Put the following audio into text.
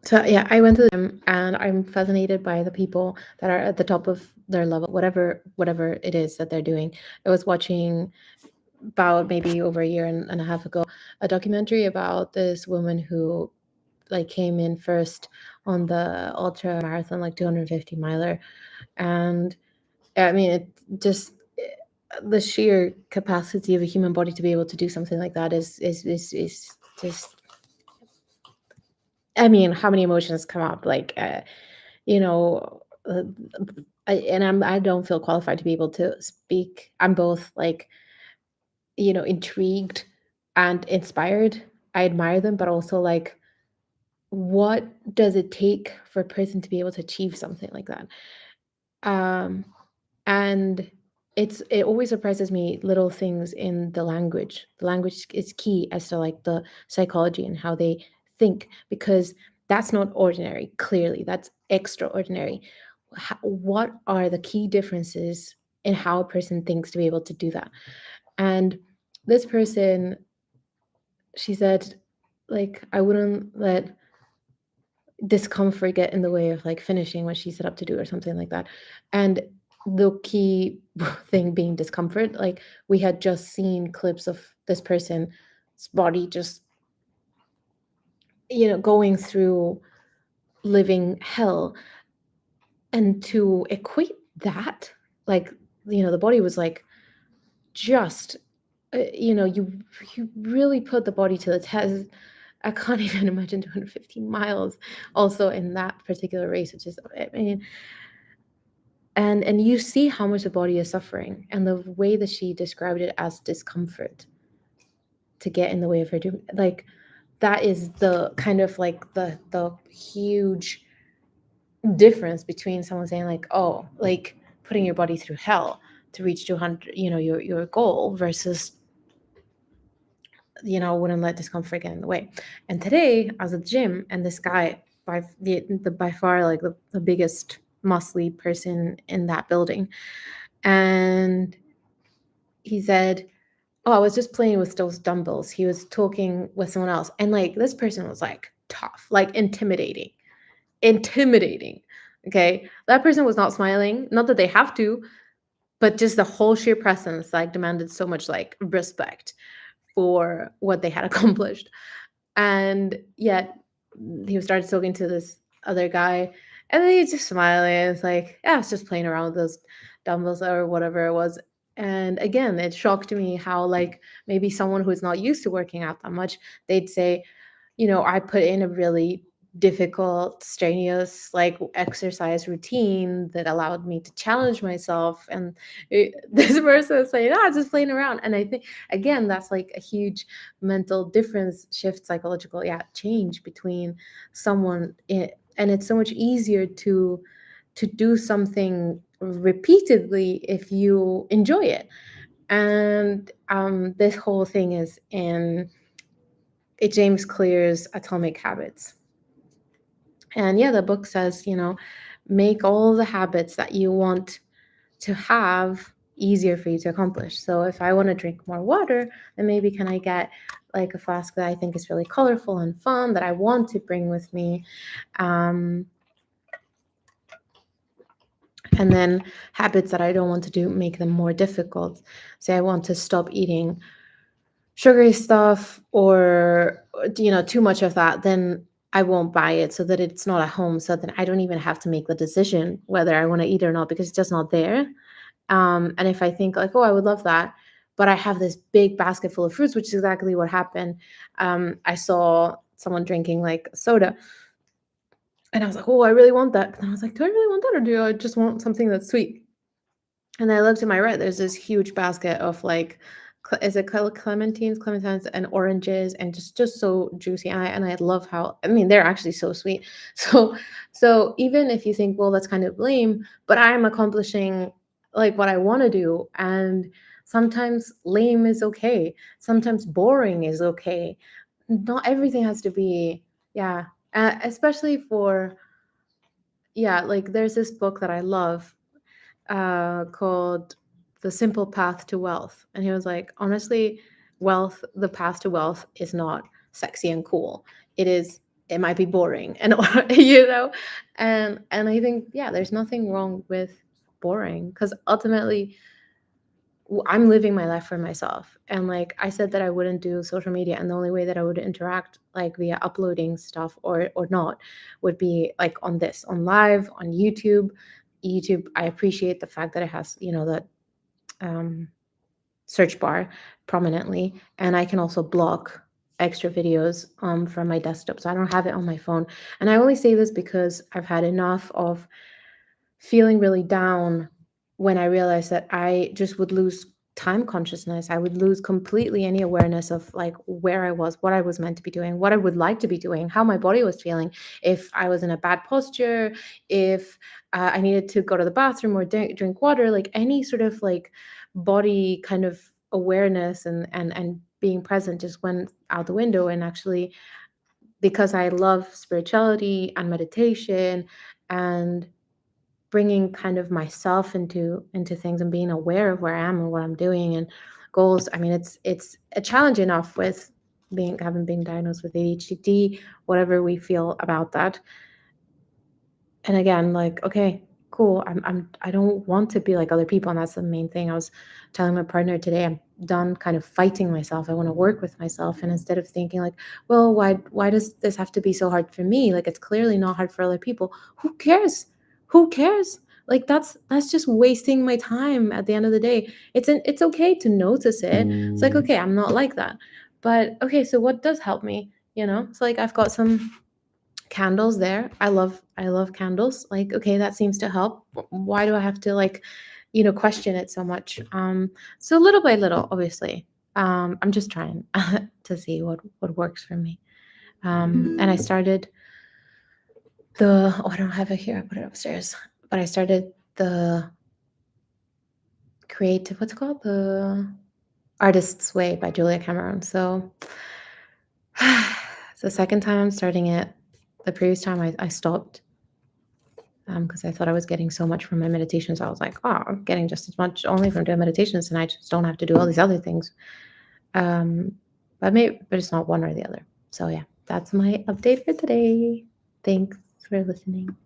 So yeah, I went to the gym and I'm fascinated by the people that are at the top of their level, whatever it is that they're doing. I was watching about maybe over a year and a half ago a documentary about this woman who like came in first on the ultra marathon, like 250 miler. And I mean, it just the sheer capacity of a human body to be able to do something like that is just, I mean, how many emotions come up? Like, you know, I don't feel qualified to be able to speak. I'm both like, intrigued and inspired. I admire them, but also like, what does it take for a person to be able to achieve something like that? Um, and it always surprises me little things in the language. The language is key as to like the psychology and how they think, because that's not ordinary. Clearly, that's extraordinary. What are the key differences in how a person thinks to be able to do that? And this person, she said, like, I wouldn't let discomfort get in the way of like finishing what she set up to do or something like that. And the key thing being discomfort. Like, we had just seen clips of this person's body just, going through living hell. And to equate that, like, the body was like just, you really put the body to the test. I can't even imagine 215 miles also in that particular race, which is, I mean, and you see how much the body is suffering, and the way that she described it as discomfort to get in the way of her doing, like, that is the kind of like the huge difference between someone saying like, oh, like putting your body through hell to reach 200, your goal, versus, wouldn't let discomfort get in the way. And today I was at the gym, and this guy, the by far like the biggest muscly person in that building, and he said, oh, I was just playing with those dumbbells. He was talking with someone else, and like this person was like tough, like intimidating. Okay, that person was not smiling, not that they have to, but just the whole sheer presence like demanded so much like respect for what they had accomplished. And yet he started talking to this other guy, and then he's just smiling. And it's like, yeah, it's just playing around with those dumbbells or whatever it was. And again, it shocked me how like maybe someone who's not used to working out that much, they'd say, I put in a really difficult, strenuous, like exercise routine that allowed me to challenge myself. And this person is saying, ah, just playing around. And I think, again, that's like a huge mental difference, shift, psychological, yeah, change between someone. And it's so much easier to do something repeatedly if you enjoy it. And this whole thing is in James Clear's Atomic Habits. And yeah, the book says, make all the habits that you want to have easier for you to accomplish. So if I want to drink more water, then maybe can I get like a flask that I think is really colorful and fun that I want to bring with me. Um, and then habits that I don't want to do, make them more difficult. Say I want to stop eating sugary stuff, or too much of that, then I won't buy it, so that it's not at home, so then I don't even have to make the decision whether I want to eat or not, because it's just not there. And if I think like, oh, I would love that, but I have this big basket full of fruits, which is exactly what happened. I saw someone drinking like soda, and I was like, oh, I really want that, but then I was like, do I really want that, or do I just want something that's sweet? And I looked to my right, there's this huge basket of like, is it clementines and oranges, and just so juicy. And I love how, I mean, they're actually so sweet. So even if you think, well, that's kind of lame, but I'm accomplishing like what I want to do. And sometimes lame is okay. Sometimes boring is okay. Not everything has to be, yeah. Especially for, yeah, like there's this book that I love called The Simple Path to Wealth. And he was like, honestly, the path to wealth is not sexy and cool. It is it might be boring and you know, and I think, yeah, there's nothing wrong with boring, because ultimately I'm living my life for myself. And like I said that I wouldn't do social media, and the only way that I would interact like via uploading stuff or not would be like on live on YouTube. YouTube, I appreciate the fact that it has, that um search bar prominently, and I can also block extra videos from my desktop, so I don't have it on my phone. And I only say this because I've had enough of feeling really down when I realized that I just would lose time consciousness. I would lose completely any awareness of like where I was, what I was meant to be doing, what I would like to be doing, how my body was feeling, if I was in a bad posture, if I needed to go to the bathroom or drink water, like any sort of like body kind of awareness and being present just went out the window. And actually, because I love spirituality and meditation and bringing kind of myself into things and being aware of where I am and what I'm doing and goals. I mean, it's a challenge enough with having been diagnosed with ADHD, whatever we feel about that. And again, like, okay, cool. I don't want to be like other people, and that's the main thing. I was telling my partner today, I'm done kind of fighting myself. I want to work with myself, and instead of thinking like, well, why does this have to be so hard for me? Like, it's clearly not hard for other people. Who cares? Who cares? Like, that's just wasting my time at the end of the day. It's okay to notice it. It's like, okay, I'm not like that. But okay, so what does help me? It's like I've got some candles there. I love candles. Like, okay, that seems to help. Why do I have to like, question it so much? So little by little, obviously. I'm just trying to see what works for me. And I started I don't have it here. I put it upstairs. But I started the creative, what's it called? The Artist's Way by Julia Cameron. So it's the second time I'm starting it. The previous time I stopped because I thought I was getting so much from my meditations. I was like, oh, I'm getting just as much only from doing meditations, and I just don't have to do all these other things. But it's not one or the other. So yeah, that's my update for today. Thanks for listening.